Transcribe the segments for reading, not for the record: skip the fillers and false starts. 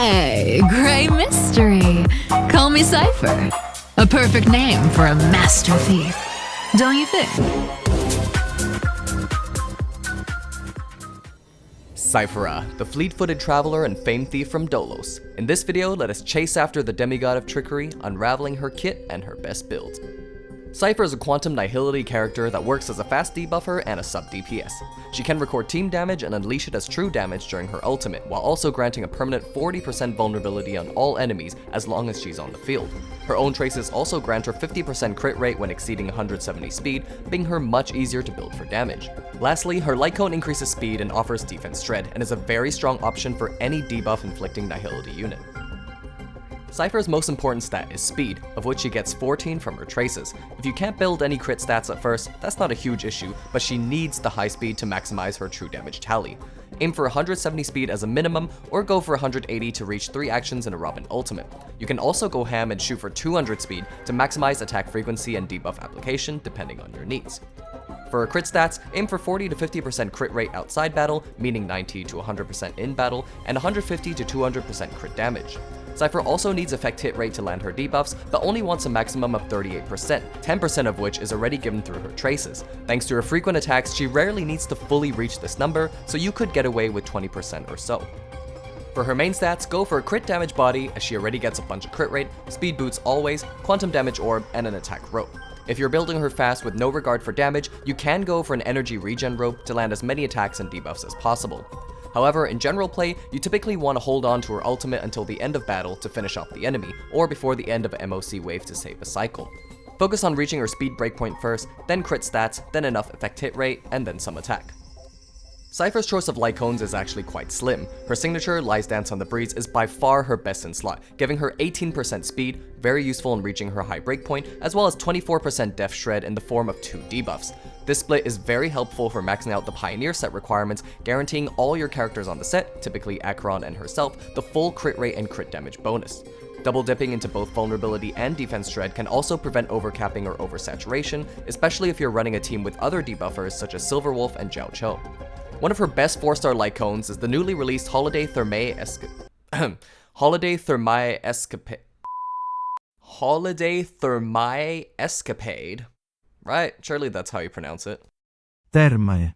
Hey, Grey Mystery. Call me Cypher. A perfect name for a master thief, don't you think? Cyphera, the fleet-footed traveler and famed thief from Dolos. In this video, let us chase after the demigod of trickery, unraveling her kit and her best builds. Cypher is a Quantum Nihility character that works as a fast debuffer and a sub DPS. She can record team damage and unleash it as true damage during her ultimate, while also granting a permanent 40% vulnerability on all enemies as long as she's on the field. Her own traces also grant her 50% crit rate when exceeding 170 speed, making her much easier to build for damage. Lastly, her light cone increases speed and offers defense shred, and is a very strong option for any debuff inflicting Nihility unit. Cypher's most important stat is speed, of which she gets 14 from her traces. If you can't build any crit stats at first, that's not a huge issue, but she needs the high speed to maximize her true damage tally. Aim for 170 speed as a minimum, or go for 180 to reach 3 actions in a Robin ultimate. You can also go ham and shoot for 200 speed to maximize attack frequency and debuff application depending on your needs. For her crit stats, aim for 40 to 50% crit rate outside battle, meaning 90 to 100% in battle, and 150 to 200% crit damage. Cypher also needs effect hit rate to land her debuffs, but only wants a maximum of 38%, 10% of which is already given through her traces. Thanks to her frequent attacks, she rarely needs to fully reach this number, so you could get away with 20% or so. For her main stats, go for a crit damage body, as she already gets a bunch of crit rate, speed boots always, quantum damage orb, and an attack rope. If you're building her fast with no regard for damage, you can go for an energy regen rope to land as many attacks and debuffs as possible. However, in general play, you typically want to hold on to her ultimate until the end of battle to finish off the enemy, or before the end of a MOC wave to save a cycle. Focus on reaching her speed breakpoint first, then crit stats, then enough effect hit rate, and then some attack. Cypher's choice of light cones is actually quite slim. Her signature, Lies Dance on the Breeze, is by far her best in slot, giving her 18% speed, very useful in reaching her high breakpoint, as well as 24% def shred in the form of 2 debuffs. This split is very helpful for maxing out the Pioneer set requirements, guaranteeing all your characters on the set, typically Acheron and herself, the full crit rate and crit damage bonus. Double dipping into both vulnerability and defense shred can also prevent overcapping or oversaturation, especially if you're running a team with other debuffers such as Silverwolf and Jiao Cho. One of her best 4-star light cones is the newly released Holiday Thermae Escapade. Right, surely that's how you pronounce it. Thermae.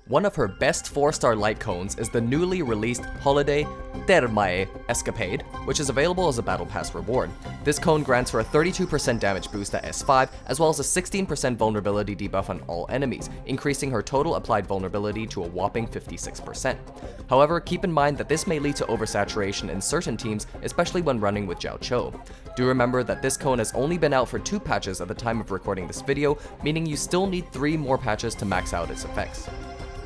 One of her best 4-star light cones is the newly released Holiday Thermae Escapade, which is available as a Battle Pass reward. This cone grants her a 32% damage boost at S5, as well as a 16% vulnerability debuff on all enemies, increasing her total applied vulnerability to a whopping 56%. However, keep in mind that this may lead to oversaturation in certain teams, especially when running with Jiao Cho. Do remember that this cone has only been out for 2 patches at the time of recording this video, meaning you still need 3 more patches to max out its effects.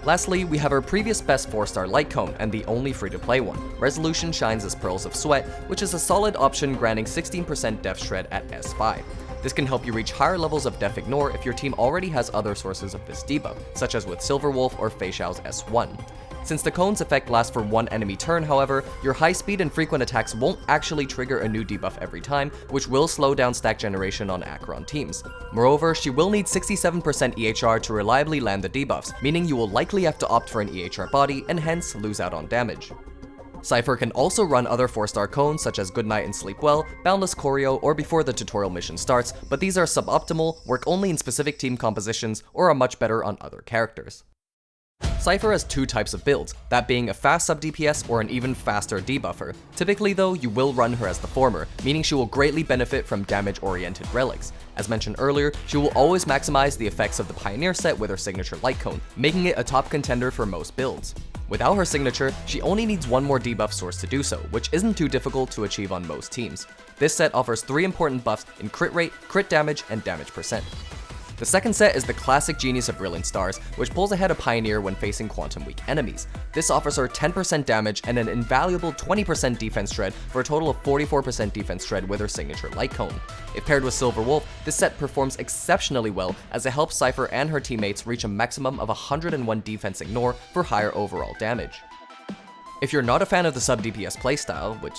Lastly, we have our previous best 4-star light cone, and the only free-to-play one, Resolution Shines as Pearls of Sweat, which is a solid option granting 16% def shred at S5. This can help you reach higher levels of def ignore if your team already has other sources of this debuff, such as with Silverwolf or Fei Xiao's S1. Since the cone's effect lasts for 1 enemy turn, however, your high speed and frequent attacks won't actually trigger a new debuff every time, which will slow down stack generation on Acheron teams. Moreover, she will need 67% EHR to reliably land the debuffs, meaning you will likely have to opt for an EHR body and hence lose out on damage. Cypher can also run other 4-star cones such as Goodnight and Sleep Well, Boundless Choreo, or before the tutorial mission starts, but these are suboptimal, work only in specific team compositions, or are much better on other characters. Cypher has 2 types of builds, that being a fast sub DPS or an even faster debuffer. Typically though, you will run her as the former, meaning she will greatly benefit from damage-oriented relics. As mentioned earlier, she will always maximize the effects of the Pioneer set with her signature light cone, making it a top contender for most builds. Without her signature, she only needs 1 more debuff source to do so, which isn't too difficult to achieve on most teams. This set offers 3 important buffs in crit rate, crit damage, and damage percent. The second set is the classic Genius of Brilliant Stars, which pulls ahead of Pioneer when facing quantum weak enemies. This offers her 10% damage and an invaluable 20% defense shred for a total of 44% defense shred with her signature light cone. If paired with Silverwolf, this set performs exceptionally well as it helps Cypher and her teammates reach a maximum of 101 defense ignore for higher overall damage. If you're not a fan of the sub DPS playstyle, which,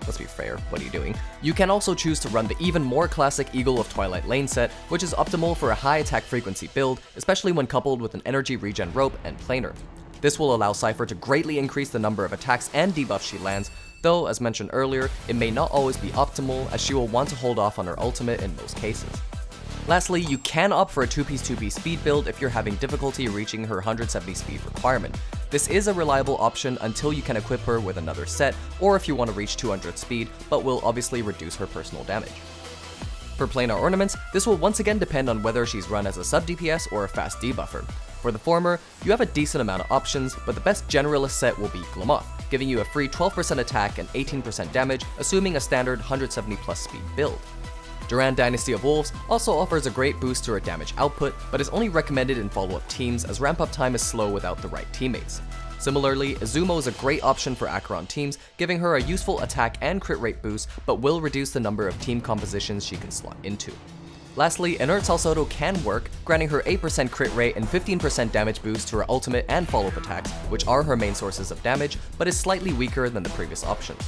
let's be fair, what are you doing? You can also choose to run the even more classic Eagle of Twilight lane set, which is optimal for a high attack frequency build, especially when coupled with an energy regen rope and planar. This will allow Cypher to greatly increase the number of attacks and debuffs she lands, though, as mentioned earlier, it may not always be optimal as she will want to hold off on her ultimate in most cases. Lastly, you can opt for a 2-piece 2-piece speed build if you're having difficulty reaching her 170 speed requirement. This is a reliable option until you can equip her with another set, or if you want to reach 200 speed, but will obviously reduce her personal damage. For planar ornaments, this will once again depend on whether she's run as a sub DPS or a fast debuffer. For the former, you have a decent amount of options, but the best generalist set will be Glamoth, giving you a free 12% attack and 18% damage, assuming a standard 170 plus speed build. Duran Dynasty of Wolves also offers a great boost to her damage output, but is only recommended in follow-up teams as ramp-up time is slow without the right teammates. Similarly, Izumo is a great option for Acheron teams, giving her a useful attack and crit rate boost, but will reduce the number of team compositions she can slot into. Lastly, Inert Salsodo can work, granting her 8% crit rate and 15% damage boost to her ultimate and follow-up attacks, which are her main sources of damage, but is slightly weaker than the previous options.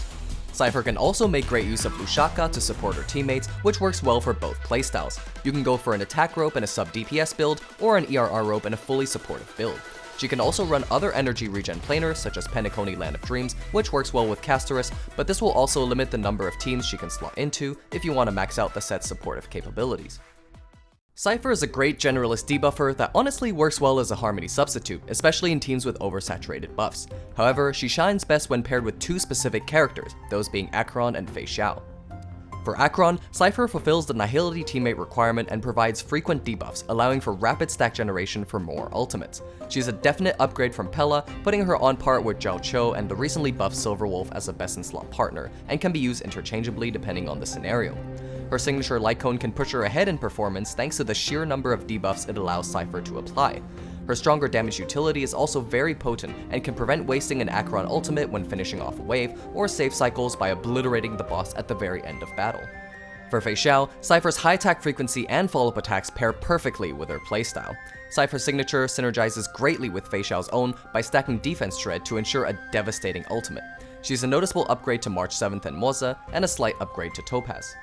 Cypher can also make great use of Lushaka to support her teammates, which works well for both playstyles. You can go for an attack rope in a sub DPS build, or an ERR rope in a fully supportive build. She can also run other energy regen planers such as Penacony Land of Dreams, which works well with Casterus, but this will also limit the number of teams she can slot into if you want to max out the set's supportive capabilities. Cypher is a great generalist debuffer that honestly works well as a Harmony substitute, especially in teams with oversaturated buffs. However, she shines best when paired with two specific characters, those being Acheron and Fei Xiao. For Acheron, Cypher fulfills the Nihility teammate requirement and provides frequent debuffs, allowing for rapid stack generation for more ultimates. She's a definite upgrade from Pella, putting her on par with Zhao Cho and the recently buffed Silverwolf as a best-in-slot partner, and can be used interchangeably depending on the scenario. Her signature light cone can push her ahead in performance thanks to the sheer number of debuffs it allows Cypher to apply. Her stronger damage utility is also very potent and can prevent wasting an Acheron ultimate when finishing off a wave, or save cycles by obliterating the boss at the very end of battle. For Fei Xiao, Cypher's high attack frequency and follow-up attacks pair perfectly with her playstyle. Cypher's signature synergizes greatly with Fei Xiao's own by stacking Defense Shred to ensure a devastating ultimate. She's a noticeable upgrade to March 7th and Moza, and a slight upgrade to Topaz.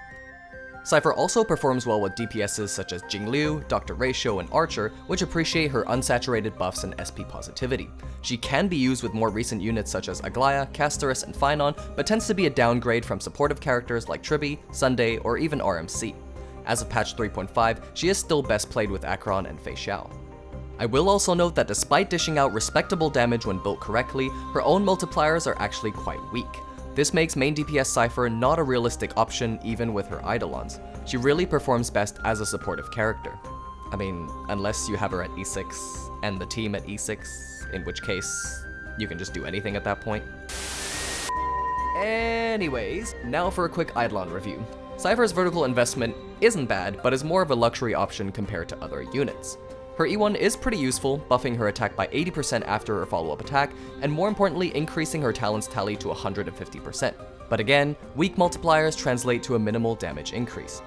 Cypher also performs well with DPSs such as Jingliu, Dr. Ratio, and Archer, which appreciate her unsaturated buffs and SP positivity. She can be used with more recent units such as Aglaya, Casterus, and Phynon, but tends to be a downgrade from supportive characters like Tribi, Sunday, or even RMC. As of patch 3.5, she is still best played with Acheron and Fei Xiao. I will also note that despite dishing out respectable damage when built correctly, her own multipliers are actually quite weak. This makes main DPS Cypher not a realistic option even with her Eidolons. She really performs best as a supportive character. I mean, unless you have her at E6 and the team at E6, in which case you can just do anything at that point. Anyways, now for a quick Eidolon review. Cypher's vertical investment isn't bad, but is more of a luxury option compared to other units. Her E1 is pretty useful, buffing her attack by 80% after her follow-up attack, and more importantly increasing her talents tally to 150%. But again, weak multipliers translate to a minimal damage increase.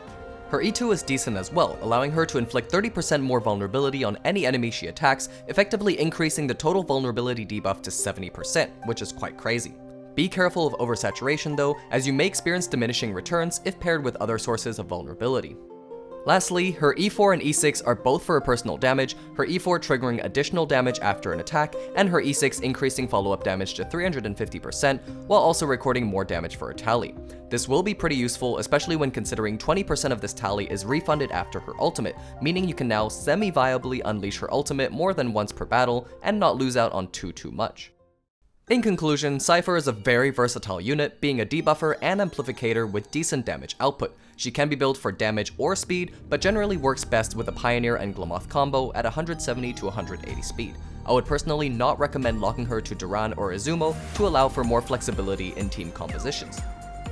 Her E2 is decent as well, allowing her to inflict 30% more vulnerability on any enemy she attacks, effectively increasing the total vulnerability debuff to 70%, which is quite crazy. Be careful of oversaturation though, as you may experience diminishing returns if paired with other sources of vulnerability. Lastly, her E4 and E6 are both for her personal damage, her E4 triggering additional damage after an attack, and her E6 increasing follow-up damage to 350%, while also recording more damage for her tally. This will be pretty useful, especially when considering 20% of this tally is refunded after her ultimate, meaning you can now semi-viably unleash her ultimate more than once per battle, and not lose out on too much. In conclusion, Cypher is a very versatile unit, being a debuffer and amplificator with decent damage output. She can be built for damage or speed, but generally works best with a Pioneer and Glamoth combo at 170 to 180 speed. I would personally not recommend locking her to Duran or Izumo to allow for more flexibility in team compositions.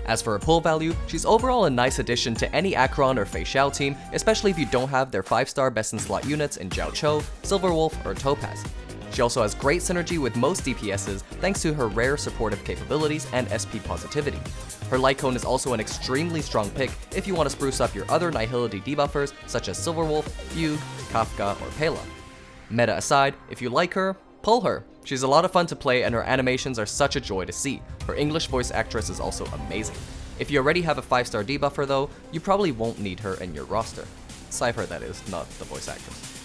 As for her pull value, she's overall a nice addition to any Acheron or Fei Xiao team, especially if you don't have their 5-star best-in-slot units in Zhao Cho, Silverwolf, or Topaz. She also has great synergy with most DPSs thanks to her rare supportive capabilities and SP positivity. Her light cone is also an extremely strong pick if you want to spruce up your other Nihility debuffers such as Silverwolf, Fugue, Kafka, or Pela. Meta aside, if you like her, pull her. She's a lot of fun to play and her animations are such a joy to see. Her English voice actress is also amazing. If you already have a 5-star debuffer though, you probably won't need her in your roster. Cypher that is, not the voice actress.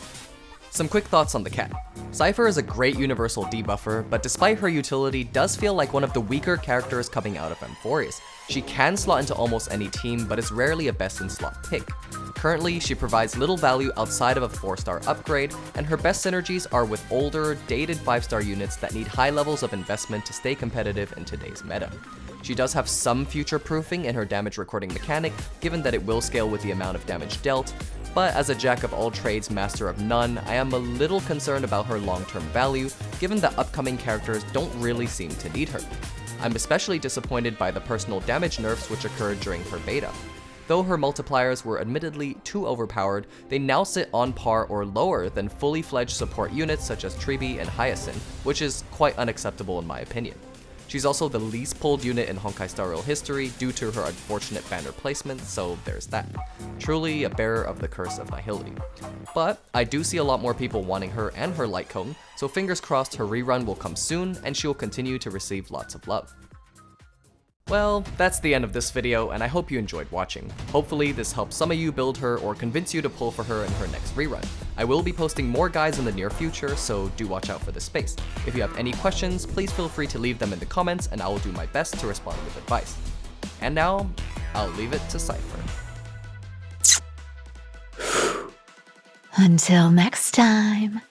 Some quick thoughts on the cat. Cypher is a great universal debuffer, but despite her utility, does feel like one of the weaker characters coming out of Amphorius. She can slot into almost any team, but is rarely a best-in-slot pick. Currently, she provides little value outside of a 4-star upgrade, and her best synergies are with older, dated 5-star units that need high levels of investment to stay competitive in today's meta. She does have some future-proofing in her damage recording mechanic, given that it will scale with the amount of damage dealt, but as a jack of all trades, master of none, I am a little concerned about her long-term value, given that upcoming characters don't really seem to need her. I'm especially disappointed by the personal damage nerfs which occurred during her beta. Though her multipliers were admittedly too overpowered, they now sit on par or lower than fully fledged support units such as Tribi and Hyacinth, which is quite unacceptable in my opinion. She's also the least pulled unit in Honkai Star Rail history due to her unfortunate banner placement, so there's that. Truly a bearer of the curse of Nihility. But I do see a lot more people wanting her and her light cone, so fingers crossed her rerun will come soon and she will continue to receive lots of love. Well, that's the end of this video, and I hope you enjoyed watching. Hopefully this helps some of you build her or convince you to pull for her in her next rerun. I will be posting more guides in the near future, so do watch out for this space. If you have any questions, please feel free to leave them in the comments and I will do my best to respond with advice. And now, I'll leave it to Cypher. Until next time.